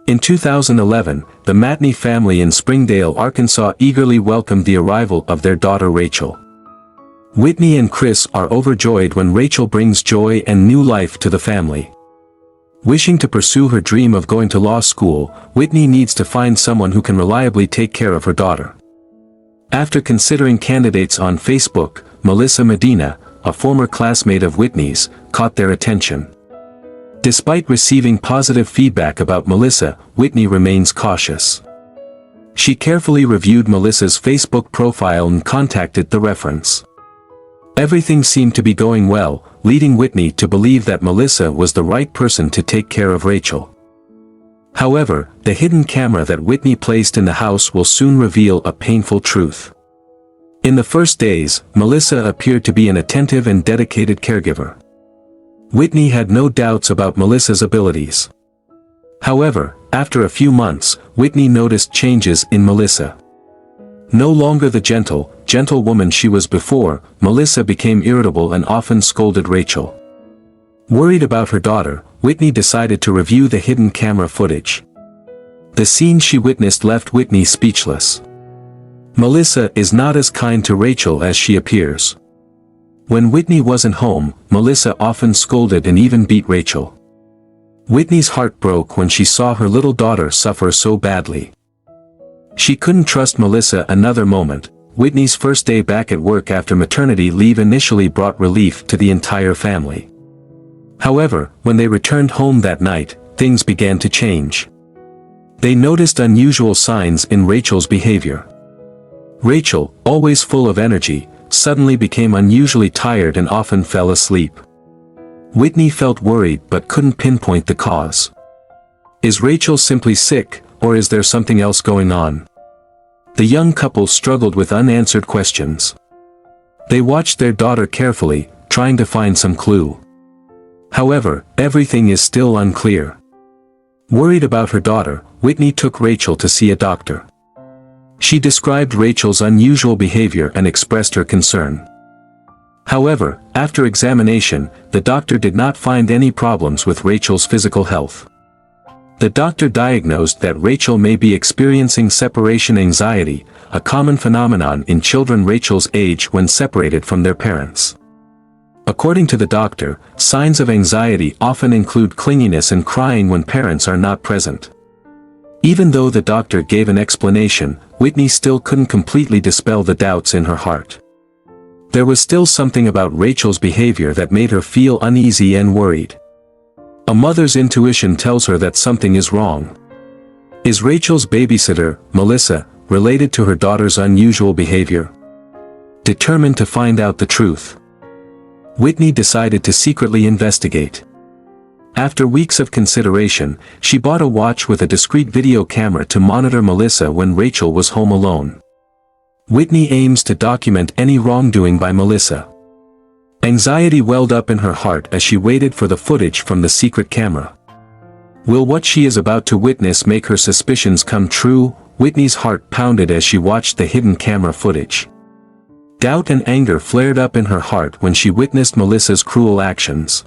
In 2011, the Matney family in Springdale, Arkansas eagerly welcomed the arrival of their daughter Rachel. Whitney and Chris are overjoyed when Rachel brings joy and new life to the family. Wishing to pursue her dream of going to law school, Whitney needs to find someone who can reliably take care of her daughter. After considering candidates on Facebook, Melissa Medina, a former classmate of Whitney's, caught their attention. Despite receiving positive feedback about Melissa, Whitney remains cautious. She carefully reviewed Melissa's Facebook profile and contacted the reference. Everything seemed to be going well, leading Whitney to believe that Melissa was the right person to take care of Rachel. However, the hidden camera that Whitney placed in the house will soon reveal a painful truth. In the first days, Melissa appeared to be an attentive and dedicated caregiver. Whitney had no doubts about Melissa's abilities. However, after a few months, Whitney noticed changes in Melissa. No longer the gentle woman she was before, Melissa became irritable and often scolded Rachel. Worried about her daughter, Whitney decided to review the hidden camera footage. The scene she witnessed left Whitney speechless. Melissa is not as kind to Rachel as she appears. When Whitney wasn't home, Melissa often scolded and even beat Rachel. Whitney's heart broke when she saw her little daughter suffer so badly. She couldn't trust Melissa another moment. Whitney's first day back at work after maternity leave initially brought relief to the entire family. However, when they returned home that night, things began to change. They noticed unusual signs in Rachel's behavior. Rachel, always full of energy, suddenly became unusually tired and often fell asleep. Whitney felt worried but couldn't pinpoint the cause. Is Rachel simply sick, or is there something else going on? The young couple struggled with unanswered questions. They watched their daughter carefully, trying to find some clue. However, everything is still unclear. Worried about her daughter, Whitney took Rachel to see a doctor. She described Rachel's unusual behavior and expressed her concern. However, after examination, the doctor did not find any problems with Rachel's physical health. The doctor diagnosed that Rachel may be experiencing separation anxiety, a common phenomenon in children Rachel's age when separated from their parents. According to the doctor, signs of anxiety often include clinginess and crying when parents are not present. Even though the doctor gave an explanation, Whitney still couldn't completely dispel the doubts in her heart. There was still something about Rachel's behavior that made her feel uneasy and worried. A mother's intuition tells her that something is wrong. Is Rachel's babysitter, Melissa, related to her daughter's unusual behavior? Determined to find out the truth, Whitney decided to secretly investigate. After weeks of consideration, she bought a watch with a discreet video camera to monitor Melissa when Rachel was home alone. Whitney aims to document any wrongdoing by Melissa. Anxiety welled up in her heart as she waited for the footage from the secret camera. Will what she is about to witness make her suspicions come true? Whitney's heart pounded as she watched the hidden camera footage. Doubt and anger flared up in her heart when she witnessed Melissa's cruel actions.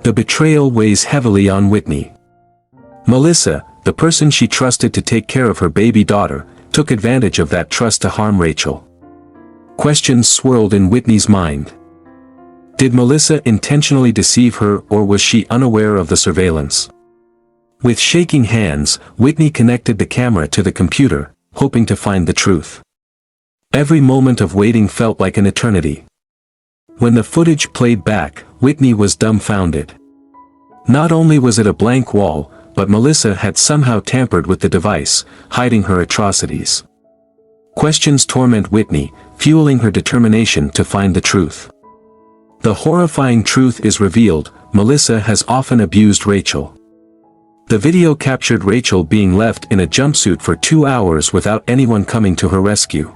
The betrayal weighs heavily on Whitney. Melissa, the person she trusted to take care of her baby daughter, took advantage of that trust to harm Rachel. Questions swirled in Whitney's mind. Did Melissa intentionally deceive her, or was she unaware of the surveillance? With shaking hands, Whitney connected the camera to the computer, hoping to find the truth. Every moment of waiting felt like an eternity. When the footage played back, Whitney was dumbfounded. Not only was it a blank wall, but Melissa had somehow tampered with the device, hiding her atrocities. Questions torment Whitney, fueling her determination to find the truth. The horrifying truth is revealed: Melissa has often abused Rachel. The video captured Rachel being left in a jumpsuit for 2 hours without anyone coming to her rescue.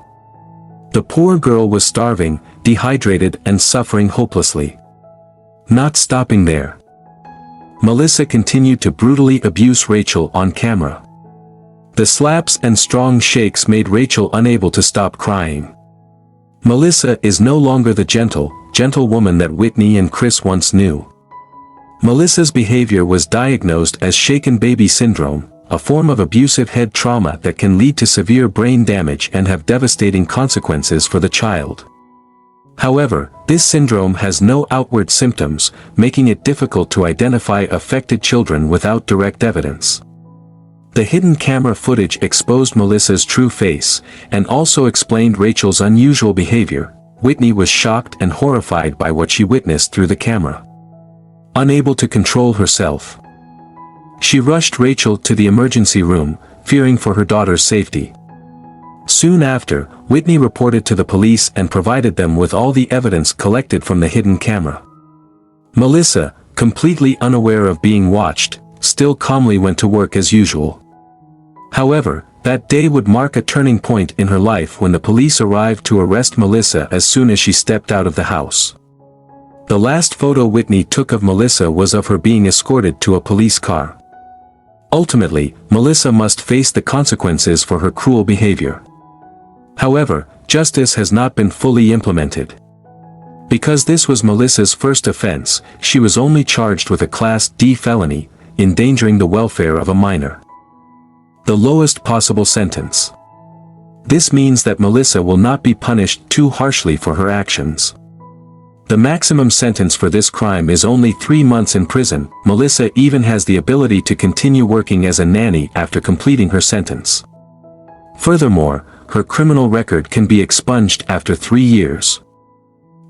The poor girl was starving, dehydrated, and suffering hopelessly. Not stopping there, Melissa continued to brutally abuse Rachel on camera. The slaps and strong shakes made Rachel unable to stop crying. Melissa is no longer the gentle woman that Whitney and Chris once knew. Melissa's behavior was diagnosed as shaken baby syndrome, a form of abusive head trauma that can lead to severe brain damage and have devastating consequences for the child. However, this syndrome has no outward symptoms, making it difficult to identify affected children without direct evidence. The hidden camera footage exposed Melissa's true face, and also explained Rachel's unusual behavior. Whitney was shocked and horrified by what she witnessed through the camera. Unable to control herself, she rushed Rachel to the emergency room, fearing for her daughter's safety. Soon after, Whitney reported to the police and provided them with all the evidence collected from the hidden camera. Melissa, completely unaware of being watched, still calmly went to work as usual. However, that day would mark a turning point in her life when the police arrived to arrest Melissa as soon as she stepped out of the house. The last photo Whitney took of Melissa was of her being escorted to a police car. Ultimately, Melissa must face the consequences for her cruel behavior. However, justice has not been fully implemented. Because this was Melissa's first offense, she was only charged with a Class D felony, endangering the welfare of a minor. The lowest possible sentence. This means that Melissa will not be punished too harshly for her actions. The maximum sentence for this crime is only 3 months in prison. Melissa even has the ability to continue working as a nanny after completing her sentence. Furthermore, her criminal record can be expunged after 3 years.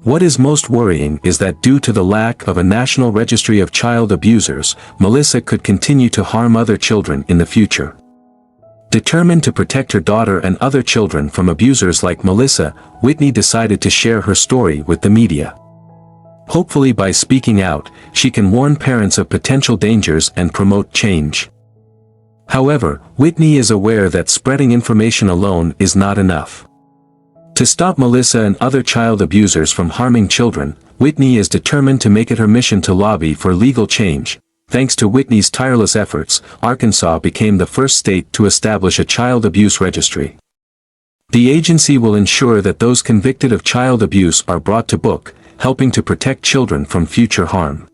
What is most worrying is that due to the lack of a national registry of child abusers, Melissa could continue to harm other children in the future. Determined to protect her daughter and other children from abusers like Melissa, Whitney decided to share her story with the media. Hopefully by speaking out, she can warn parents of potential dangers and promote change. However, Whitney is aware that spreading information alone is not enough. To stop Melissa and other child abusers from harming children, Whitney is determined to make it her mission to lobby for legal change. Thanks to Whitney's tireless efforts, Arkansas became the first state to establish a child abuse registry. The agency will ensure that those convicted of child abuse are brought to book, helping to protect children from future harm.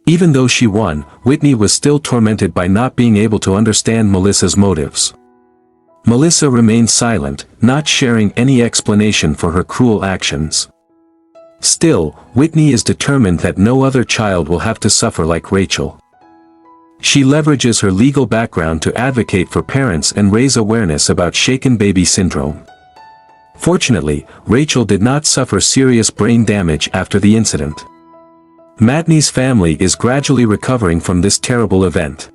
Even though she won, Whitney was still tormented by not being able to understand Melissa's motives. Melissa remained silent, not sharing any explanation for her cruel actions. Still, Whitney is determined that no other child will have to suffer like Rachel. She leverages her legal background to advocate for parents and raise awareness about shaken baby syndrome. Fortunately, Rachel did not suffer serious brain damage after the incident. Whitney's family is gradually recovering from this terrible event.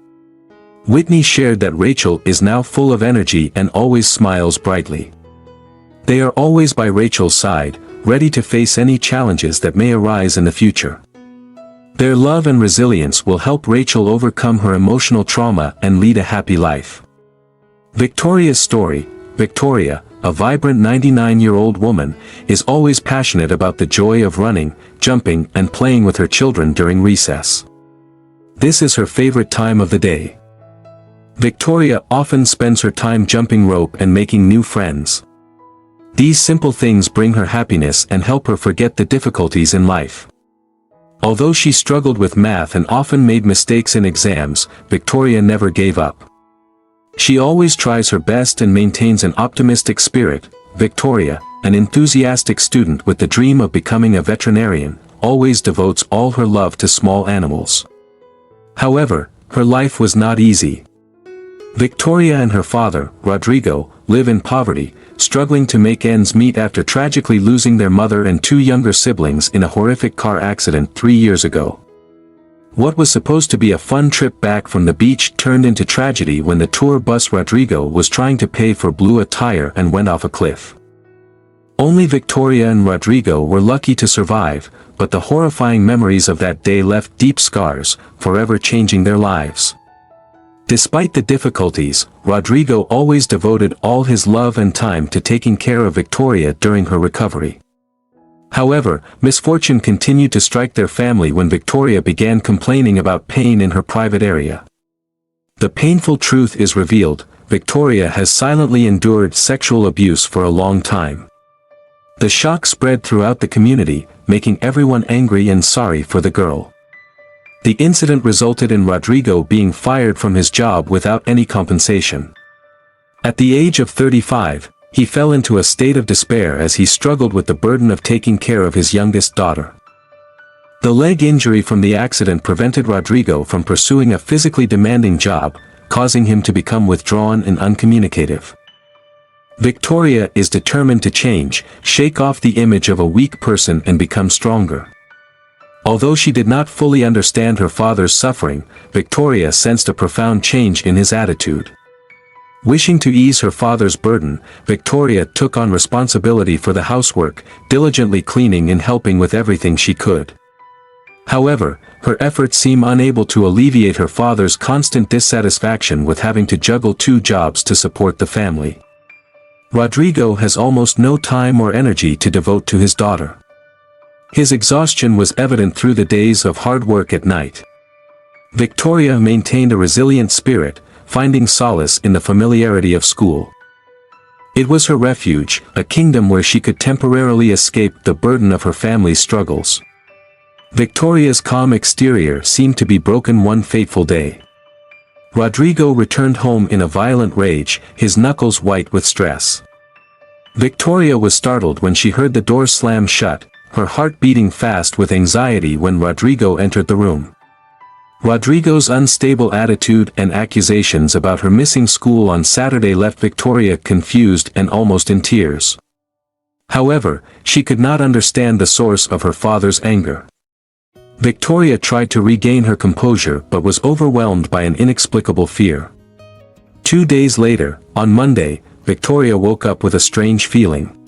Whitney shared that Rachel is now full of energy and always smiles brightly. They are always by Rachel's side, ready to face any challenges that may arise in the future. Their love and resilience will help Rachel overcome her emotional trauma and lead a happy life. Victoria's story. Victoria, a vibrant 99-year-old woman, is always passionate about the joy of running, jumping, and playing with her children during recess. This is her favorite time of the day. Victoria often spends her time jumping rope and making new friends. These simple things bring her happiness and help her forget the difficulties in life. Although she struggled with math and often made mistakes in exams, Victoria never gave up. She always tries her best and maintains an optimistic spirit. Victoria, an enthusiastic student with the dream of becoming a veterinarian, always devotes all her love to small animals. However, her life was not easy. Victoria and her father, Rodrigo, live in poverty, struggling to make ends meet after tragically losing their mother and 2 younger siblings in a horrific car accident 3 years ago. What was supposed to be a fun trip back from the beach turned into tragedy when the tour bus Rodrigo was trying to pay for blew a tire and went off a cliff. Only Victoria and Rodrigo were lucky to survive, but the horrifying memories of that day left deep scars, forever changing their lives. Despite the difficulties, Rodrigo always devoted all his love and time to taking care of Victoria during her recovery. However, misfortune continued to strike their family when Victoria began complaining about pain in her private area. The painful truth is revealed: Victoria has silently endured sexual abuse for a long time. The shock spread throughout the community, making everyone angry and sorry for the girl. The incident resulted in Rodrigo being fired from his job without any compensation. At the age of 35, he fell into a state of despair as he struggled with the burden of taking care of his youngest daughter. The leg injury from the accident prevented Rodrigo from pursuing a physically demanding job, causing him to become withdrawn and uncommunicative. Victoria is determined to change, shake off the image of a weak person and become stronger. Although she did not fully understand her father's suffering, Victoria sensed a profound change in his attitude. Wishing to ease her father's burden, Victoria took on responsibility for the housework, diligently cleaning and helping with everything she could. However, her efforts seem unable to alleviate her father's constant dissatisfaction with having to juggle 2 jobs to support the family. Rodrigo has almost no time or energy to devote to his daughter. His exhaustion was evident through the days of hard work at night. Victoria maintained a resilient spirit, finding solace in the familiarity of school. It was her refuge, a kingdom where she could temporarily escape the burden of her family's struggles. Victoria's calm exterior seemed to be broken one fateful day. Rodrigo returned home in a violent rage, his knuckles white with stress. Victoria was startled when she heard the door slam shut, her heart beating fast with anxiety when Rodrigo entered the room. Rodrigo's unstable attitude and accusations about her missing school on Saturday left Victoria confused and almost in tears. However, she could not understand the source of her father's anger. Victoria tried to regain her composure but was overwhelmed by an inexplicable fear. 2 days later, on Monday, Victoria woke up with a strange feeling.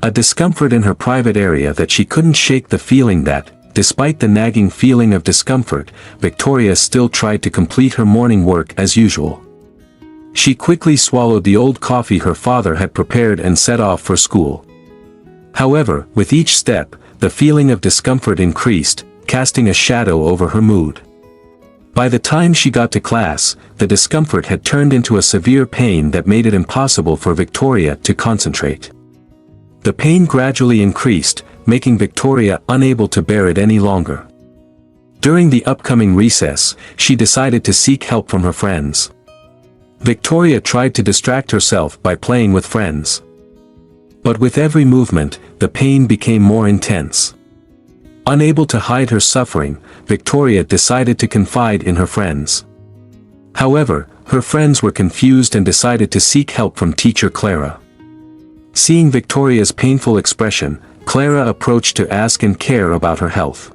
A discomfort in her private area that she couldn't shake, the feeling that, despite the nagging feeling of discomfort, Victoria still tried to complete her morning work as usual. She quickly swallowed the old coffee her father had prepared and set off for school. However, with each step, the feeling of discomfort increased, casting a shadow over her mood. By the time she got to class, the discomfort had turned into a severe pain that made it impossible for Victoria to concentrate. The pain gradually increased, making Victoria unable to bear it any longer. During the upcoming recess, she decided to seek help from her friends. Victoria tried to distract herself by playing with friends. But with every movement, the pain became more intense. Unable to hide her suffering, Victoria decided to confide in her friends. However, her friends were confused and decided to seek help from teacher Clara. Seeing Victoria's painful expression, Clara approached to ask and care about her health.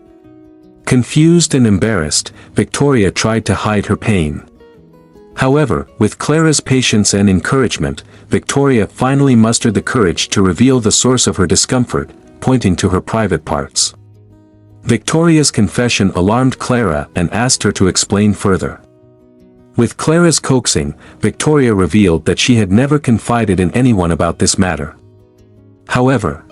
Confused and embarrassed, Victoria tried to hide her pain. However, with Clara's patience and encouragement, Victoria finally mustered the courage to reveal the source of her discomfort, pointing to her private parts. Victoria's confession alarmed Clara and asked her to explain further. With Clara's coaxing, Victoria revealed that she had never confided in anyone about this matter. However,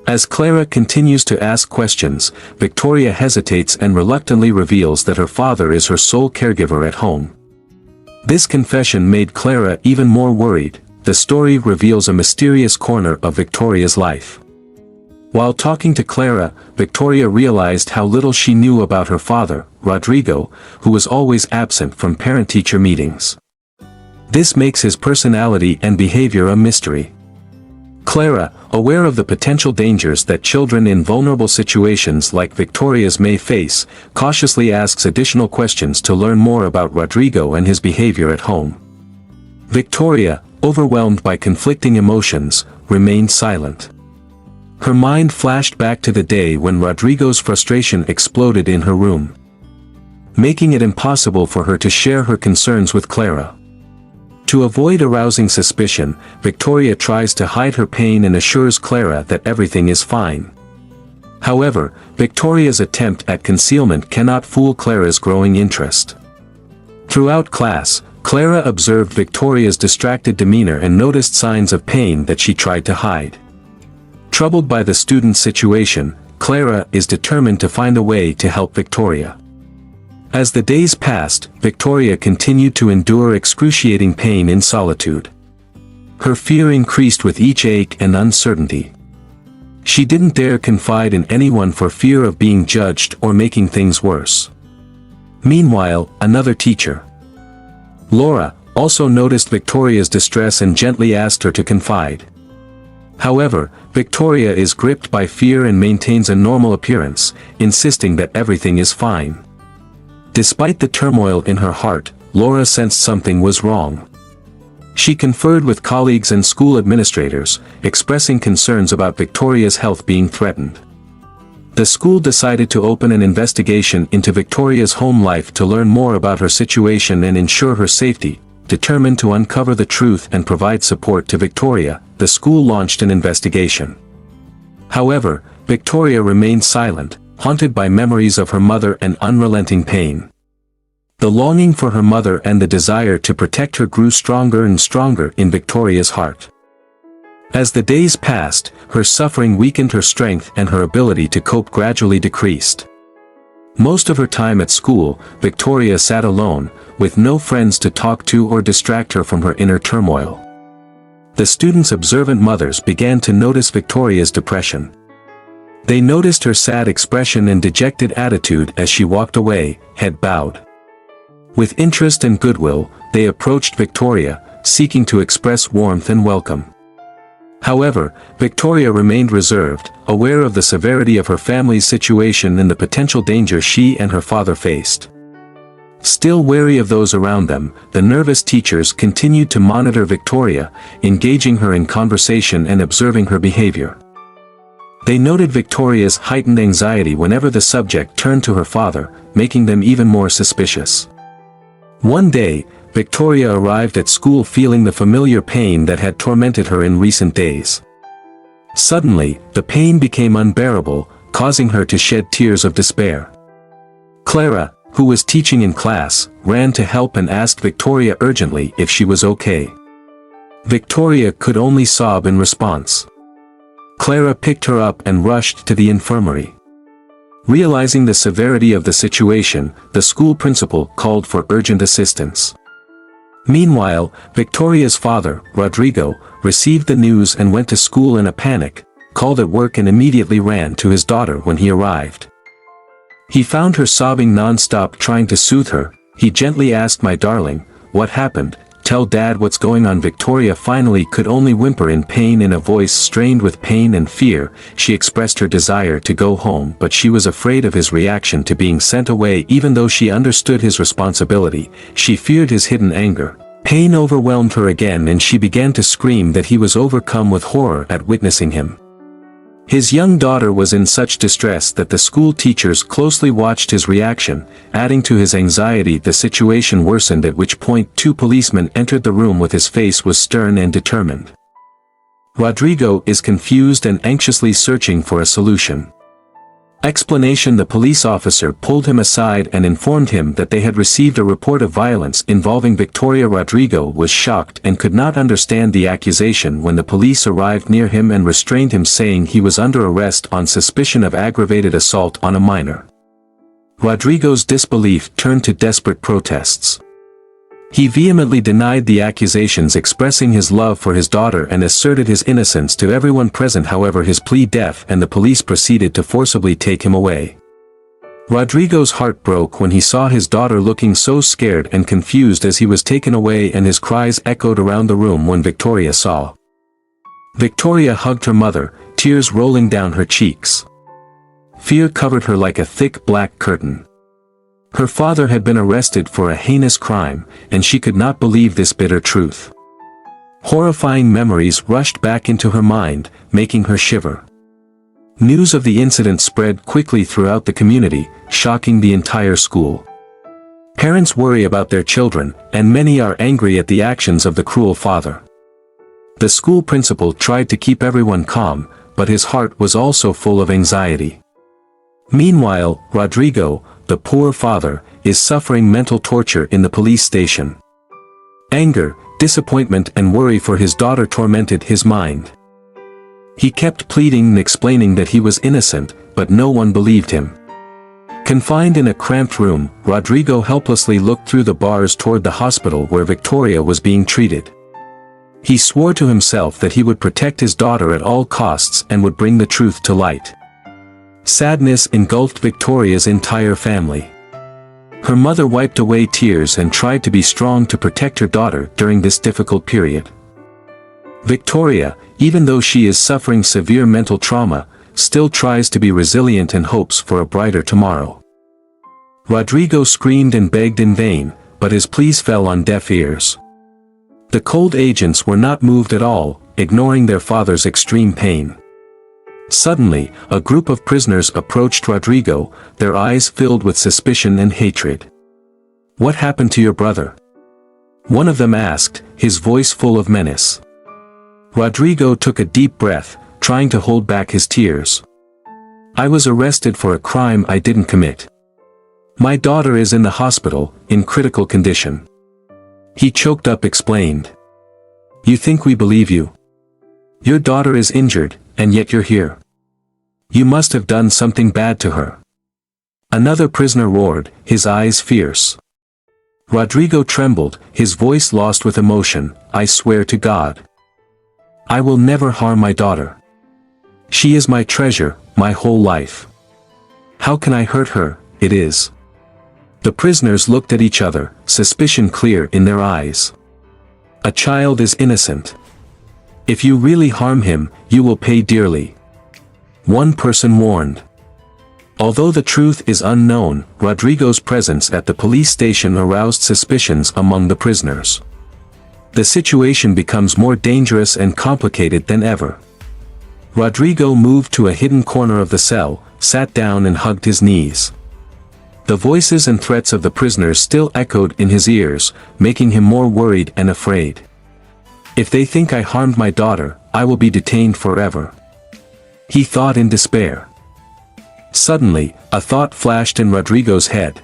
as Clara continues to ask questions, Victoria hesitates and reluctantly reveals that her father is her sole caregiver at home. This confession made Clara even more worried. The story reveals a mysterious corner of Victoria's life. While talking to Clara, Victoria realized how little she knew about her father, Rodrigo, who was always absent from parent-teacher meetings. This makes his personality and behavior a mystery. Clara, aware of the potential dangers that children in vulnerable situations like Victoria's may face, cautiously asks additional questions to learn more about Rodrigo and his behavior at home. Victoria, overwhelmed by conflicting emotions, remained silent. Her mind flashed back to the day when Rodrigo's frustration exploded in her room, making it impossible for her to share her concerns with Clara. To avoid arousing suspicion, Victoria tries to hide her pain and assures Clara that everything is fine. However, Victoria's attempt at concealment cannot fool Clara's growing interest. Throughout class, Clara observed Victoria's distracted demeanor and noticed signs of pain that she tried to hide. Troubled by the student's situation, Clara is determined to find a way to help Victoria. As the days passed, Victoria continued to endure excruciating pain in solitude. Her fear increased with each ache and uncertainty. She didn't dare confide in anyone for fear of being judged or making things worse. Meanwhile, another teacher, Laura, also noticed Victoria's distress and gently asked her to confide. However, Victoria is gripped by fear and maintains a normal appearance, insisting that everything is fine. Despite the turmoil in her heart, Laura sensed something was wrong. She conferred with colleagues and school administrators, expressing concerns about Victoria's health being threatened. The school decided to open an investigation into Victoria's home life to learn more about her situation and ensure her safety. Determined to uncover the truth and provide support to Victoria, the school launched an investigation. However, Victoria remained silent, haunted by memories of her mother and unrelenting pain. The longing for her mother and the desire to protect her grew stronger and stronger in Victoria's heart. As the days passed, her suffering weakened her strength and her ability to cope gradually decreased. Most of her time at school, Victoria sat alone, with no friends to talk to or distract her from her inner turmoil. The students' observant mothers began to notice Victoria's depression. They noticed her sad expression and dejected attitude as she walked away, head bowed. With interest and goodwill, they approached Victoria, seeking to express warmth and welcome. However, Victoria remained reserved, aware of the severity of her family's situation and the potential danger she and her father faced. Still wary of those around them, the nervous teachers continued to monitor Victoria, engaging her in conversation and observing her behavior. They noted Victoria's heightened anxiety whenever the subject turned to her father, making them even more suspicious. One day, Victoria arrived at school feeling the familiar pain that had tormented her in recent days. Suddenly, the pain became unbearable, causing her to shed tears of despair. Clara, who was teaching in class, ran to help and asked Victoria urgently if she was okay. Victoria could only sob in response. Clara picked her up and rushed to the infirmary. Realizing the severity of the situation, the school principal called for urgent assistance. Meanwhile, Victoria's father, Rodrigo, received the news and went to school in a panic, called at work and immediately ran to his daughter when he arrived. He found her sobbing non-stop trying to soothe her. He gently asked, "My darling, what happened? Tell Dad what's going on." Victoria finally could only whimper in pain. In a voice strained with pain and fear, she expressed her desire to go home, but she was afraid of his reaction to being sent away. Even though she understood his responsibility, she feared his hidden anger. Pain overwhelmed her again and she began to scream that he was overcome with horror at witnessing him. His young daughter was in such distress that the school teachers closely watched his reaction, adding to his anxiety. The situation worsened, at which point 2 policemen entered the room. With his face was stern and determined. Rodrigo is confused and anxiously searching for a solution. Explanation: the police officer pulled him aside and informed him that they had received a report of violence involving Victoria. Rodrigo was shocked and could not understand the accusation when the police arrived near him and restrained him, saying he was under arrest on suspicion of aggravated assault on a minor. Rodrigo's disbelief turned to desperate protests. He vehemently denied the accusations, expressing his love for his daughter and asserted his innocence to everyone present. However, his plea deaf and the police proceeded to forcibly take him away. Rodrigo's heart broke when he saw his daughter looking so scared and confused as he was taken away, and his cries echoed around the room when Victoria saw. Victoria hugged her mother, tears rolling down her cheeks. Fear covered her like a thick black curtain. Her father had been arrested for a heinous crime, and she could not believe this bitter truth. Horrifying memories rushed back into her mind, making her shiver. News of the incident spread quickly throughout the community, shocking the entire school. Parents worry about their children, and many are angry at the actions of the cruel father. The school principal tried to keep everyone calm, but his heart was also full of anxiety. Meanwhile, Rodrigo, the poor father, is suffering mental torture in the police station. Anger, disappointment and worry for his daughter tormented his mind. He kept pleading and explaining that he was innocent, but no one believed him. Confined in a cramped room, Rodrigo helplessly looked through the bars toward the hospital where Victoria was being treated. He swore to himself that he would protect his daughter at all costs and would bring the truth to light. Sadness engulfed Victoria's entire family. Her mother wiped away tears and tried to be strong to protect her daughter during this difficult period. Victoria, even though she is suffering severe mental trauma, still tries to be resilient and hopes for a brighter tomorrow. Rodrigo screamed and begged in vain, but his pleas fell on deaf ears. The cold agents were not moved at all, ignoring their father's extreme pain. Suddenly, a group of prisoners approached Rodrigo, their eyes filled with suspicion and hatred. "What happened to your brother?" one of them asked, his voice full of menace. Rodrigo took a deep breath, trying to hold back his tears. "I was arrested for a crime I didn't commit. My daughter is in the hospital, in critical condition." He choked up explained. "You think we believe you? Your daughter is injured, and yet you're here. You must have done something bad to her." Another prisoner roared, his eyes fierce. Rodrigo trembled, his voice lost with emotion. "I swear to God, I will never harm my daughter. She is my treasure, my whole life. How can I hurt her? It is." The prisoners looked at each other, suspicion clear in their eyes. "A child is innocent. If you really harm him, you will pay dearly," one person warned. Although the truth is unknown, Rodrigo's presence at the police station aroused suspicions among the prisoners. The situation becomes more dangerous and complicated than ever. Rodrigo moved to a hidden corner of the cell, sat down and hugged his knees. The voices and threats of the prisoners still echoed in his ears, making him more worried and afraid. "If they think I harmed my daughter, I will be detained forever," he thought in despair. Suddenly, a thought flashed in Rodrigo's head.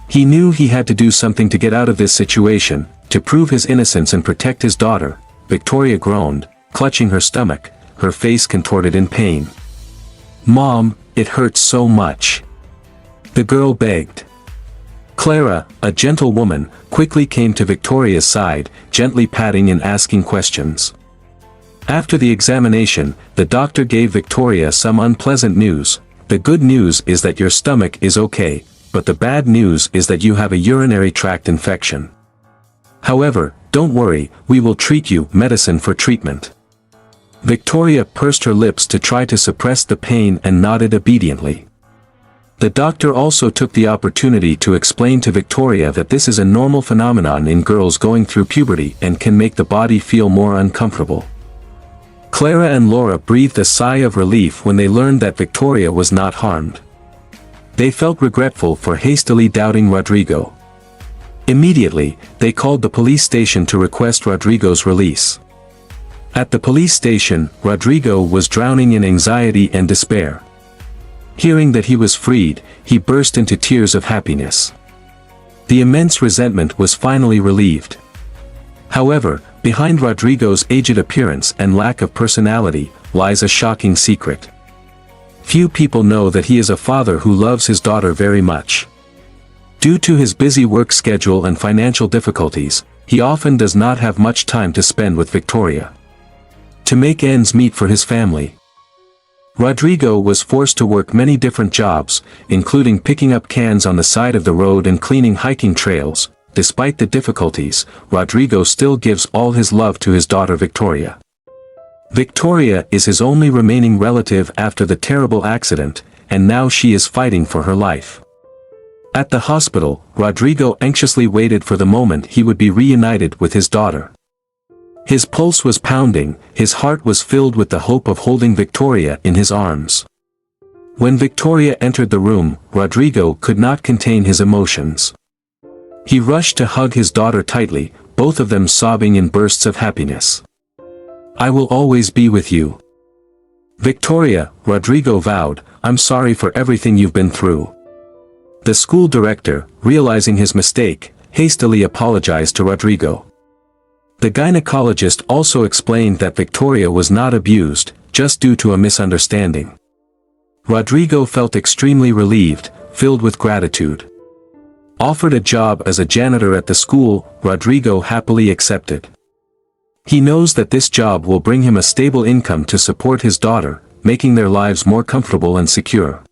He knew he had to do something to get out of this situation, to prove his innocence and protect his daughter. Victoria groaned, clutching her stomach, her face contorted in pain. "Mom, it hurts so much," the girl begged. Clara, a gentle woman, quickly came to Victoria's side, gently patting and asking questions. After the examination, the doctor gave Victoria some unpleasant news. "The good news is that your stomach is okay, but the bad news is that you have a urinary tract infection. However, don't worry, we will treat you medicine for treatment." Victoria pursed her lips to try to suppress the pain and nodded obediently. The doctor also took the opportunity to explain to Victoria that this is a normal phenomenon in girls going through puberty and can make the body feel more uncomfortable. Clara and Laura breathed a sigh of relief when they learned that Victoria was not harmed. They felt regretful for hastily doubting Rodrigo. Immediately, they called the police station to request Rodrigo's release. At the police station, Rodrigo was drowning in anxiety and despair. Hearing that he was freed, he burst into tears of happiness. The immense resentment was finally relieved. However, behind Rodrigo's aged appearance and lack of personality, lies a shocking secret. Few people know that he is a father who loves his daughter very much. Due to his busy work schedule and financial difficulties, he often does not have much time to spend with Victoria. To make ends meet for his family, Rodrigo was forced to work many different jobs, including picking up cans on the side of the road and cleaning hiking trails. Despite the difficulties, Rodrigo still gives all his love to his daughter Victoria. Victoria is his only remaining relative after the terrible accident, and now she is fighting for her life. At the hospital, Rodrigo anxiously waited for the moment he would be reunited with his daughter. His pulse was pounding, his heart was filled with the hope of holding Victoria in his arms. When Victoria entered the room, Rodrigo could not contain his emotions. He rushed to hug his daughter tightly, both of them sobbing in bursts of happiness. "I will always be with you." "Victoria," Rodrigo vowed, "I'm sorry for everything you've been through." The school director, realizing his mistake, hastily apologized to Rodrigo. The gynecologist also explained that Victoria was not abused, just due to a misunderstanding. Rodrigo felt extremely relieved, filled with gratitude. Offered a job as a janitor at the school, Rodrigo happily accepted. He knows that this job will bring him a stable income to support his daughter, making their lives more comfortable and secure.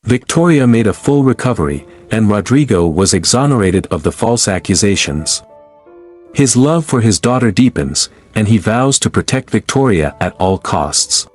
Victoria made a full recovery, and Rodrigo was exonerated of the false accusations. His love for his daughter deepens, and he vows to protect Victoria at all costs.